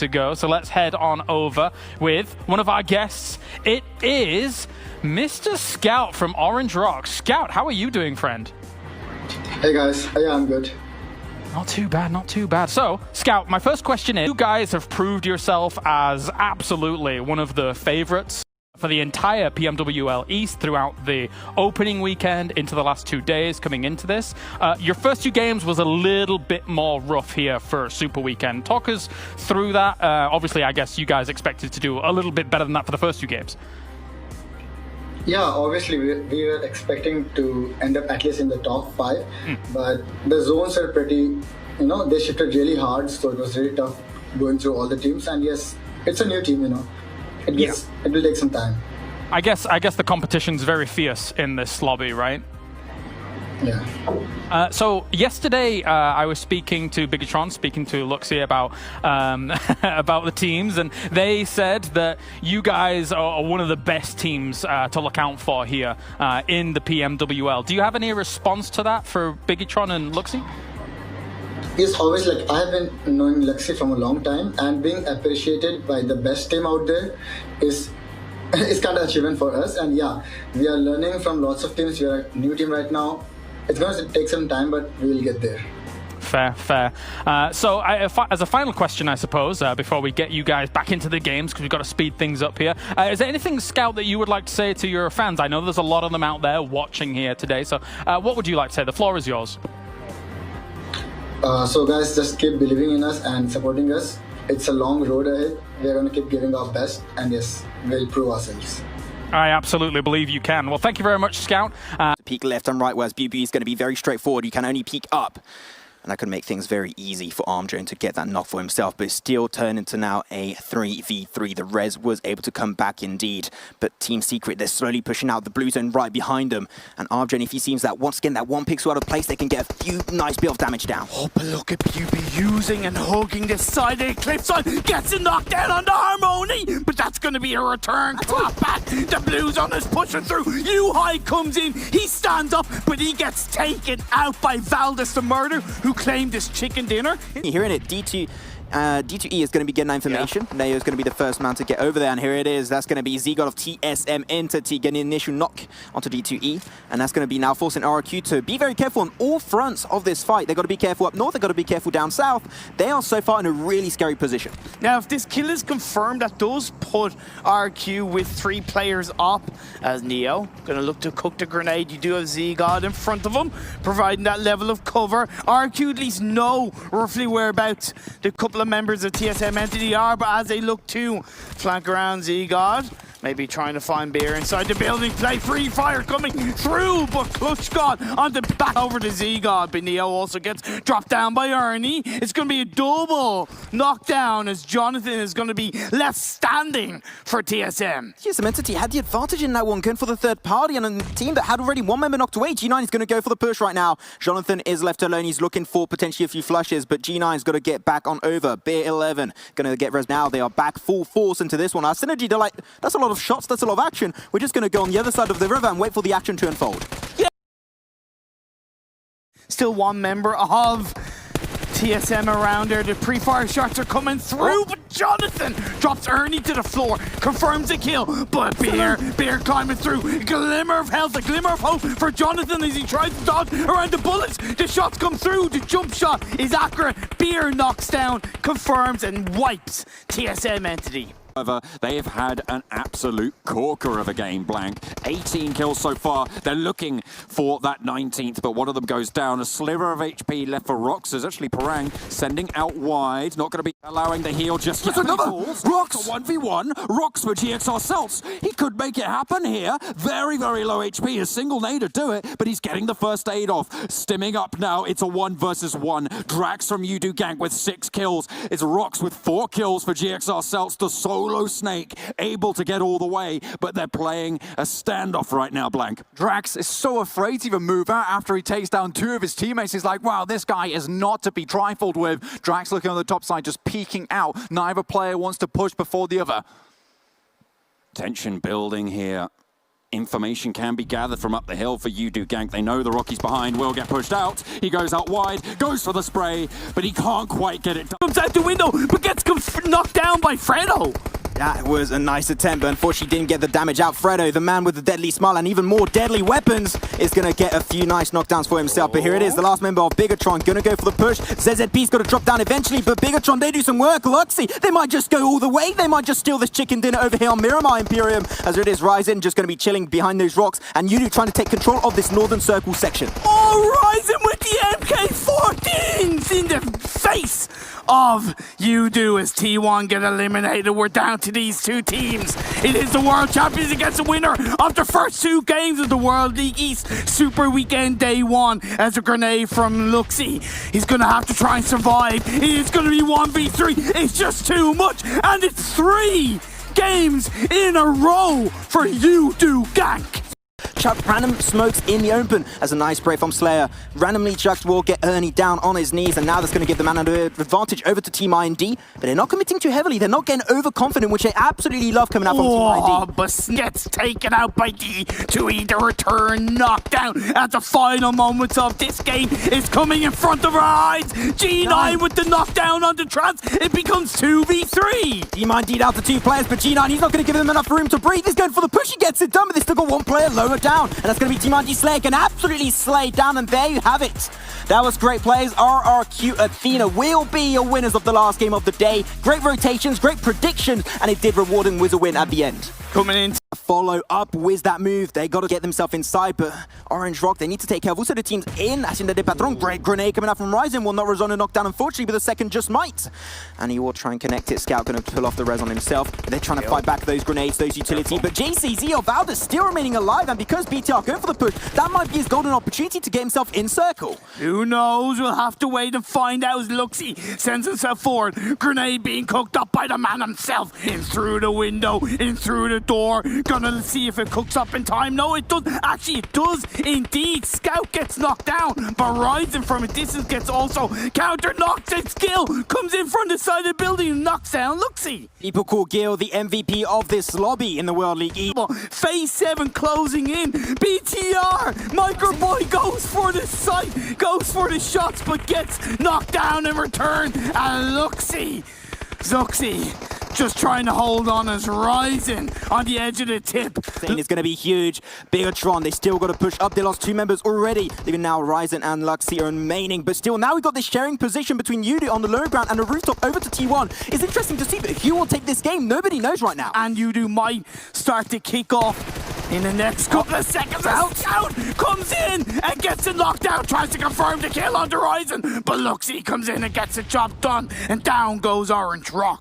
to go. So let's head on over with one of our guests. It is Mr. Scout from Orange Rock. Scout, how are you doing, friend? Hey guys, yeah, I'm good. Not too bad, not too bad. So, Scout, my first question is, you guys have proved yourself as absolutely one of the favorites for the entire PMWL East throughout the opening weekend into the last 2 days coming into this. Your first 2 games was a little bit more rough here for Super Weekend. Talk us through that. Obviously, I guess you guys expected to do a little bit better than that for the first 2 games. Yeah, obviously we were expecting to end up at least in the top 5, but the zones are pretty, they shifted really hard, so it was really tough going through all the teams. And yes, it's a new team, it will take some time. I guess the competition's very fierce in this lobby, right? Yeah. So yesterday I was speaking to Bigatron, speaking to Luxy about about the teams, and they said that you guys are one of the best teams to look out for here in the PMWL. Do you have any response to that for Bigatron and Luxy? Yes, always. I have been knowing Luxy from a long time, and being appreciated by the best team out there is kind of achievement for us. And yeah, we are learning from lots of teams. We are a new team right now. It's going to take some time, but we will get there. Fair, fair. So as a final question, I suppose, before we get you guys back into the games, because we've got to speed things up here, is there anything, Scout, that you would like to say to your fans? I know there's a lot of them out there watching here today, so what would you like to say? The floor is yours. So guys, just keep believing in us and supporting us. It's a long road ahead. We're going to keep giving our best, and yes, we'll prove ourselves. I absolutely believe you can. Well, thank you very much, Scout. Peek left and right, whereas BB is going to be very straightforward. You can only peek up. And that could make things very easy for Armdrone to get that knock for himself, but it still turned into now a 3v3. The res was able to come back indeed, but Team Secret, they're slowly pushing out the blue zone right behind them. And Armdrone, if he seems that once again that 1 pixel out of place, they can get a few nice bit of damage down. Oh, but look at BB using and hugging this side of the cliffside, gets a knockdown on the Harmony, but that's going to be a return clap back. The blue zone is pushing through. U-High comes in, he stands up, but he gets taken out by Valdez the Murder, who claimed this chicken dinner. You're hearing it, D2E is going to be getting that information. Yeah. Nayo is going to be the first man to get over there, and here it is. That's going to be Z-God of TSM Entity getting an initial knock onto D2E, and that's going to be now forcing RRQ to be very careful on all fronts of this fight. They've got to be careful up north, they've got to be careful down south. They are so far in a really scary position. Now, if this kill is confirmed, that does put RRQ with 3 players up, as Neo going to look to cook the grenade. You do have Z-God in front of him, providing that level of cover. RRQ at least know roughly whereabouts the couple of members of TSM Entity are, but as they look to flank around Z-God, maybe trying to find Beer inside the building, play free fire coming through, but Clutch God on the back over to Z-God, but Neo also gets dropped down by Ernie. It's going to be a double knockdown as Jonathan is going to be left standing for TSM. TSM Entity had the advantage in that one, going for the third party, and a team that had already 1 member knocked away. G9 is going to go for the push right now. Jonathan is left alone. He's looking for potentially a few flushes, but G9's got to get back on over. Beer 11 going to get res now. They are back full force into this one. Our Synergy, they're like, that's a lot of shots, that's a lot of action. We're just going to go on the other side of the river and wait for the action to unfold. Yeah. Still 1 member of TSM around there. The pre-fire shots are coming through, but Jonathan drops Ernie to the floor, confirms the kill, but Beer climbing through. A glimmer of health, a glimmer of hope for Jonathan as he tries to dodge around the bullets. The shots come through, the jump shot is accurate. Beer knocks down, confirms and wipes TSM Entity. However, they have had an absolute corker of a game, Blank. 18 kills so far. They're looking for that 19th, but one of them goes down. A sliver of HP left for Rox. There's actually Parang sending out wide. Not going to be allowing the heal just yet. Another Rox! 1v1. Rox for GXR Celts. He could make it happen here. Very, very low HP. A single nade to do it, but he's getting the first aid off. Stimming up now. It's a 1 versus 1. Drax from Yoddo Gank with 6 kills. It's Rox with 4 kills for GXR Celts. The solo snake able to get all the way, but they're playing a standoff right now, Blank. Drax is so afraid to even move out after he takes down 2 of his teammates. He's like, wow, this guy is not to be trifled with. Drax looking on the top side, just peeking out. Neither player wants to push before the other. Tension building here. Information can be gathered from up the hill for Yoddo Gank. They know the Rockies behind will get pushed out. He goes out wide, goes for the spray, but he can't quite get it done. Comes out the window, but gets knocked by Fredo. That was a nice attempt, but unfortunately didn't get the damage out. Fredo, the man with the deadly smile and even more deadly weapons, is going to get a few nice knockdowns for himself. But here it is, the last member of Bigatron going to go for the push. ZZP's got to drop down eventually, but Bigatron, they do some work. Luxy, they might just go all the way. They might just steal this chicken dinner over here on Miramar Imperium. As it is, Ryzen just going to be chilling behind those rocks, and Yoddo trying to take control of this northern circle section. Oh, Ryzen with the MK14s in the face of Yoddo as T1 get eliminated. We're down to these two teams. It is the World Champions against the winner of the first two games of the World League East Super Weekend Day 1 as a grenade from Luxy. He's going to have to try and survive. It's going to be 1v3. It's just too much. And it's 3 games in a row for Yoddo Gank. Chuck random smokes in the open as a nice spray from Slayer. Randomly Chuck will get Ernie down on his knees, and now that's going to give the man an advantage over to Team IND, but they're not committing too heavily. They're not getting overconfident, which they absolutely love coming out from Team IND. But gets taken out by D to either return knockdown at the final moments of this game is coming in front of our eyes. G9 with the knockdown on the trans. It becomes 2v3. Team IND down to 2 players, but G9, he's not going to give them enough room to breathe. He's going for the push. He gets it done, but they still got 1 player lower down, and that's going to be Team IND Slayer can absolutely slay down, and there you have it. That was great plays. RRQ Athena will be your winners of the last game of the day. Great rotations, great predictions, and it did rewarding Wiz a win at the end. Coming in. Follow up with that move. They got to get themselves inside, but Orange Rock, they need to take care of also the teams in. Hacienda de Patron, great grenade coming out from Ryzen. Will not result in a knockdown, unfortunately, but the second just might. And he will try and connect it. Scout going to pull off the res on himself. They're trying to fight back those grenades, those utility, but JCZ or Valda still remaining alive, and because BTR going for the push, that might be his golden opportunity to get himself in circle. Who knows? We'll have to wait and find out as Luxy sends himself forward. Grenade being cooked up by the man himself. In through the window, in through the door. Gonna see if it cooks up in time. No, it does. Actually, it does indeed. Scout gets knocked down, but Ryzen from a distance gets also counter-knocked. And Skill comes in from the side of the building and knocks down Luxy. People call Gil the MVP of this lobby in the World League E. Phase 7 closing in. BTR! Microboy goes for the sight, goes for the shots, but gets knocked down in return. And Luxy, just trying to hold on as Ryzen on the edge of the tip. It's going to be huge. Bigatron, they still got to push up. They lost 2 members already. Even now, Ryzen and Luxy are remaining. But still, now we've got this sharing position between Yoddo on the low ground and the rooftop over to T1. It's interesting to see, but who will take this game? Nobody knows right now. And Yoddo might start to kick off in the next couple of seconds. Out comes in and gets it knocked out. Tries to confirm the kill on the Ryzen. But Luxy comes in and gets the job done. And down goes Orange Rock.